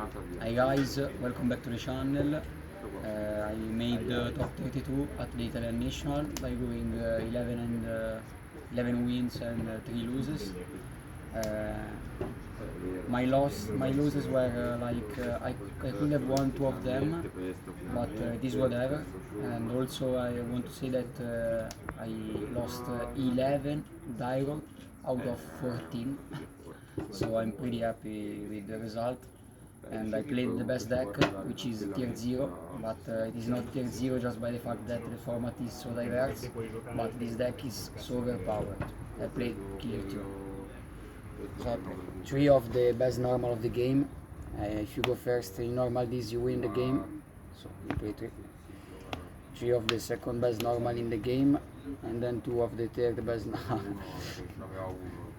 Hi guys, welcome back to the channel. I made top 32 at the Italian National by going 11 wins and 3 losses. My losses were I could have won 2 of them, but it is whatever. And also I want to say that I lost 11 direct out of 14, so I'm pretty happy with the result. And I played the best deck, which is tier 0, but it is not tier 0 just by the fact that the format is so diverse, but this deck is so overpowered. I played Kewl Tune. So I played 3 of the best normal of the game. If you go first in normal this, you win the game, so you play 3. 3 of the second best normal in the game, and then 2 of the third best.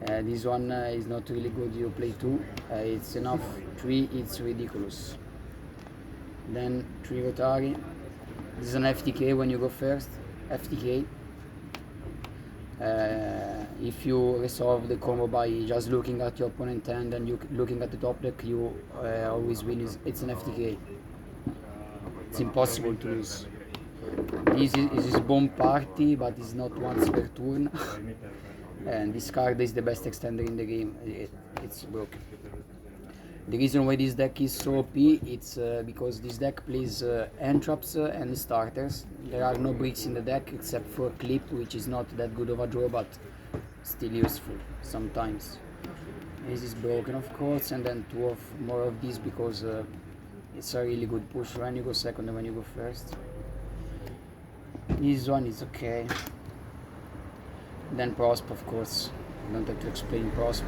This one is not really good, you play 2, it's enough. 3, it's ridiculous. Then 3 Rotari. This is an FTK when you go first. FTK. If you resolve the combo by just looking at your opponent hand and you looking at the top deck, you always win. It's an FTK. It's impossible to lose. This is bomb party, but it's not once per turn. And this card is the best extender in the game. It's broken. The reason why this deck is so OP, it's because this deck plays end traps and starters. There are no bricks in the deck except for Clip, which is not that good of a draw, but still useful sometimes. This is broken, of course, and then 2 more of these because it's a really good push when you go second and when you go first. This one is okay. Then Prosp, of course, I don't have to explain Prosp.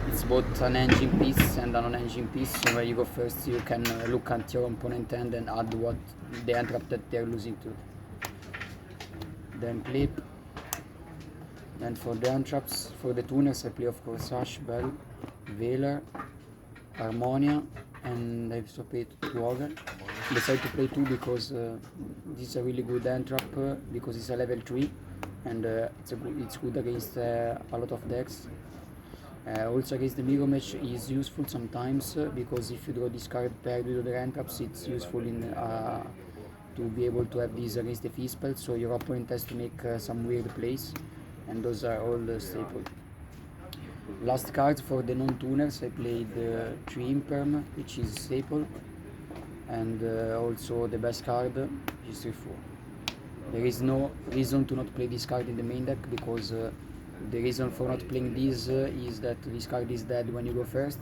It's both an engine piece and a non-engine piece, so when you go first you can look at your opponent hand and add what the end trap that they're losing to. Then Clip. Then for the end traps, for the tuners I play of course Ash, Bell, Veiler, Harmonia, and I also played 2 other. I decided to play 2 because this is a really good end trap because it's a level 3. And it's good against a lot of decks. Also against the mirror match is useful sometimes because if you draw this card paired with other hand traps, it's useful in to be able to have these against the fee spell, so your opponent has to make some weird plays, and those are all the staple. Last card for the non-tuners, I played 3 Imperm, which is staple, and also the best card, which is 3-4. There is no reason to not play this card in the main deck because the reason for not playing this is that this card is dead when you go first,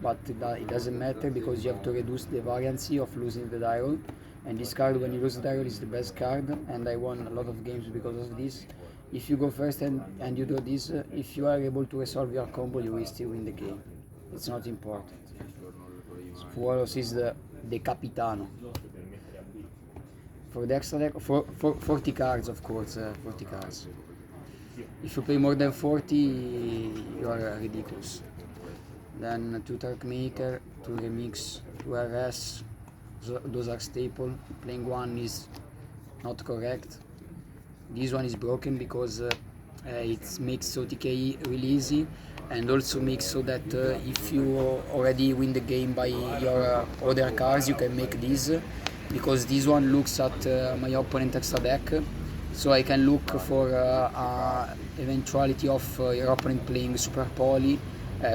but it doesn't matter because you have to reduce the variancy of losing the die roll, and this card when you lose the die roll is the best card, and I won a lot of games because of this. If you go first and you do this, if you are able to resolve your combo, you will still win the game. It's not important. So Fuaros is the Capitano. For the extra deck, 40 cards of course, 40 cards. If you play more than 40, you are ridiculous. Then 2 Turk Maker, 2 Remix, 2 RS, those are staple. Playing 1 is not correct. This one is broken because it makes OTK really easy, and also makes so that if you already win the game by your other cards, you can make this. Because this one looks at my opponent extra deck, so I can look for eventuality of your opponent playing Super Poly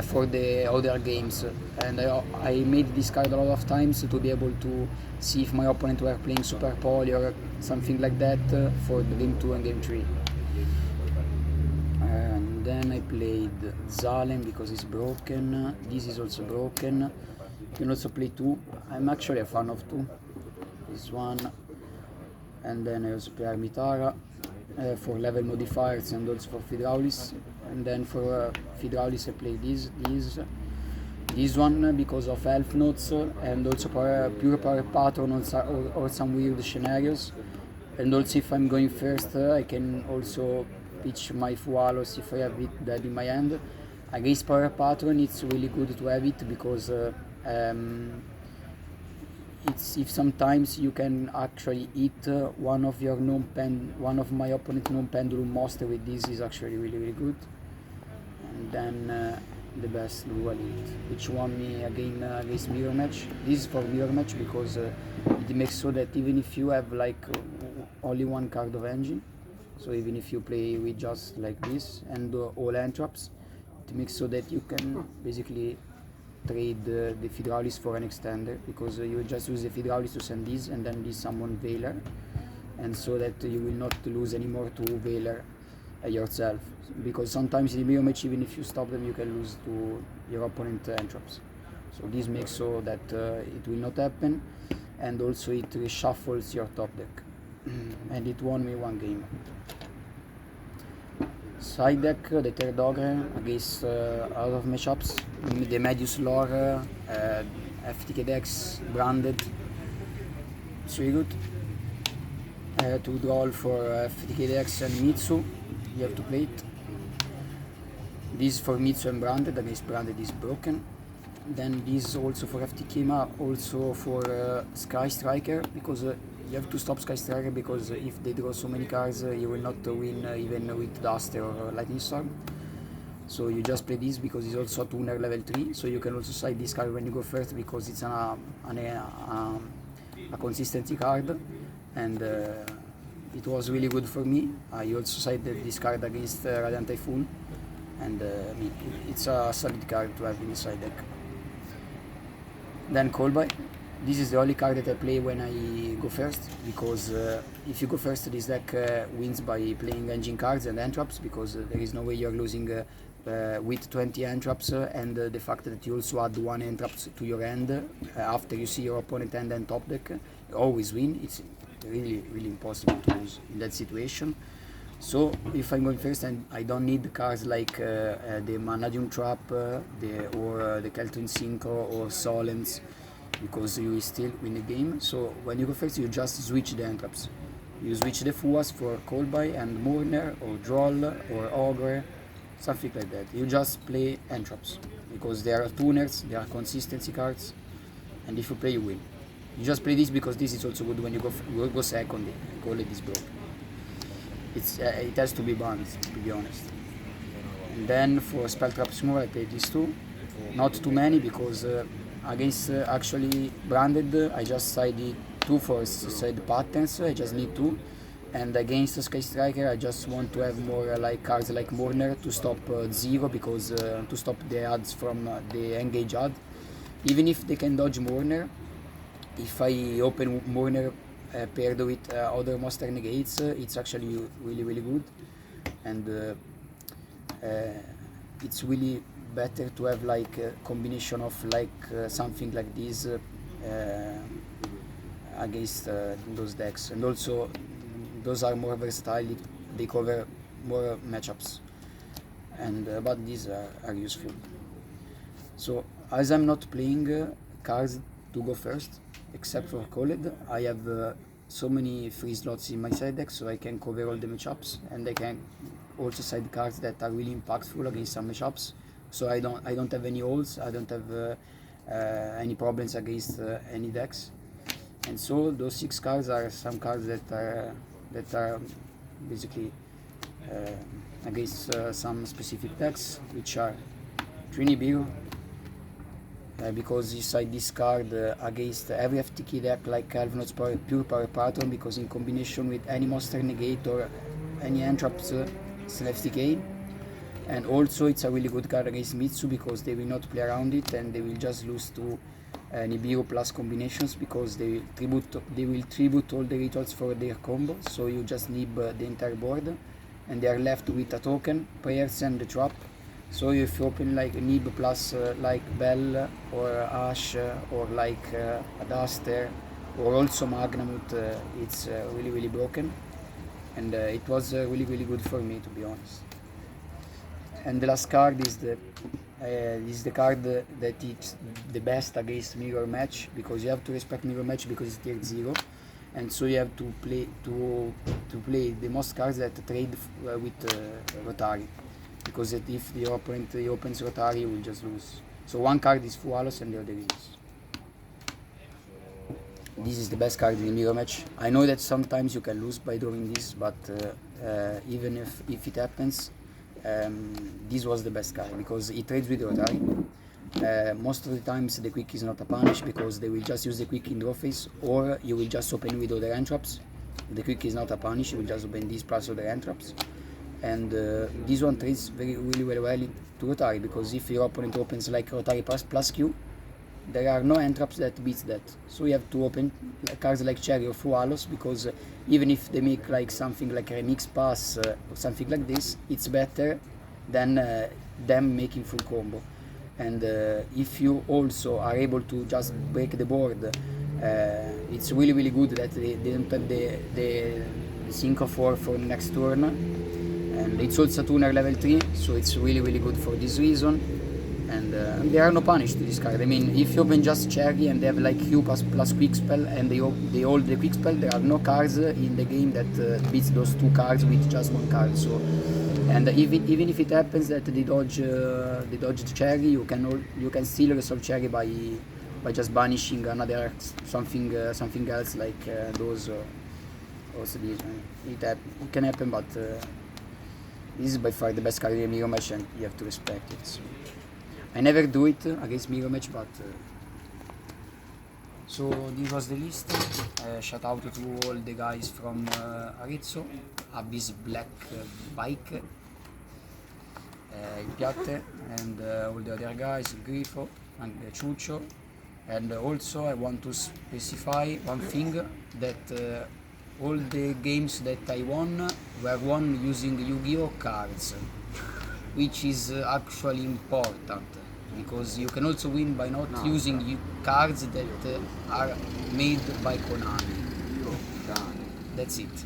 for the other games, and I made this card a lot of times to be able to see if my opponent were playing Super Poly or something like that for the game 2 and game 3. And then I played Zalem because it's broken. This is also broken. You can also play 2. I'm actually a fan of 2. This one, and then I also play Armitara for level modifiers and also for Fidraulis, and then for Fidraulis I play this one because of Elf Notes and also Pure Power Patron or some weird scenarios, and also if I'm going first I can also pitch my Fualos if I have it dead in my hand. Against Power Patron it's really good to have it because if sometimes you can actually hit one of my opponent's non-pendulum monster with this is actually really good. And then the best dual elite, which won me again against mirror match. This is for mirror match because it makes so that even if you have like only one card of engine, so even if you play with just like this and all end traps, it makes so that you can basically trade the Hydraulis for an extender, because you just use the Hydraulis to send this and then this summon Veiler, and so that you will not lose anymore to Veiler yourself, because sometimes in the mirror match, even if you stop them, you can lose to your opponent entraps. So this makes so that it will not happen, and also it reshuffles your top deck. And it won me one game. Side deck, the third ogre against a lot of matchups. The Medius Lore, FTK decks, branded. It's really good. To draw for FTK decks and Mitsu, you have to play it. This for Mitsu and branded, against branded is broken. Then this also for FTK, also for Sky Striker, because you have to stop Sky Striker, because if they draw so many cards, you will not win even with Duster or Lightning Storm. So you just play this because it's also a tuner level 3, so you can also side this card when you go first, because it's a consistency card, and it was really good for me. I also sided this card against Radiant Typhoon, and it's a solid card to have in the side deck. Then Callby. This is the only card that I play when I go first, because if you go first, this deck wins by playing engine cards and entraps, because there is no way you're losing with 20 entraps, and the fact that you also add one entraps to your end after you see your opponent end and top deck, you always win. It's really impossible to lose in that situation. So if I'm going first, and I don't need cards like the Manadium Trap or the Kewl Tune Synchro or Solence, because you will still win the game. So when you go first, you just switch the entraps. You switch the Fuas for Callby and Mourner or Droll or Ogre, something like that. You just play entraps, because they are tuners, they are consistency cards, and if you play, you win. You just play this because this is also good when you go second. Call it this broke. It has to be banned, to be honest. And then for Spell Traps more, I played these two. Not too many, because against actually branded, I just sided 2 for side patterns. I just need 2. And against Sky Striker, I just want to have more like cards like Mourner to stop 0, because to stop the adds from the engage add. Even if they can dodge Mourner, if I open Mourner paired with other monster negates, it's actually really good, and it's really better to have like a combination of like something like this against those decks, and also those are more versatile. They cover more matchups, and but these are useful. So as I'm not playing cards to go first, except for Khaled, I have so many free slots in my side deck, so I can cover all the matchups, and I can also side cards that are really impactful against some matchups. So I don't have any holes, I don't have any problems against any decks, and so those 6 cards are some cards that are basically against some specific decks, which are Trinibiru, because you side this card against every FTK deck like Elvenot's Pure Power Pattern, because in combination with any monster negate or any entraps, it's an FTK. And also it's a really good card against Mitsu, because they will not play around it, and they will just lose to Nibiru plus combinations, because they will tribute all the rituals for their combo, so you just nib the entire board, and they are left with a token, prayers and the trap. So if you open like a nib plus like Bell or Ash or like a Duster or also Magnamut, it's really broken, and it was really good for me, to be honest. And the last card is the card that is the best against mirror match, because you have to respect mirror match because it's tier 0, and so you have to play the most cards that trade with Rotari, because if your opponent opens Rotari, you will just lose. So one card is Fualos and the other is. This is the best card in mirror match. I know that sometimes you can lose by drawing this, but even if it happens, this was the best card because it trades with Rotary. Most of the times the quick is not a punish because they will just use the quick in draw phase, or you will just open with other hand traps. The quick is not a punish, you will just open this plus other hand traps. And this one trades really well to Rotary, because if your opponent opens like Rotary plus Q, there are no hand traps that beats that. So you have to open cards like Cherry or Fualos, because even if they make like something like a remix pass or something like this, it's better than them making full combo. And if you also are able to just break the board, it's really good that they don't have the sync of war for next turn. And it's also tuner level 3, so it's really good for this reason. And there are no punish to this card. I mean, if you open just Cherry and they have like Q plus quick spell and they hold the quick spell, there are no cards in the game that beats those two cards with just one card. So, and even if it happens that they dodge the Cherry, you can still resolve Cherry by just banishing another something else like those. Also this one. It can happen, but this is by far the best card in the mirror match, and you have to respect it. So I never do it against mirror match, but so this was the list. Shout out to all the guys from Arezzo, Abyss Black Bike, Il Piatte, and all the other guys, Grifo and Ciuccio. And also I want to specify one thing, that all the games that I won were won using Yu-Gi-Oh cards, which is actually important, because you can also win by not using cards that are made by Konami. That's it.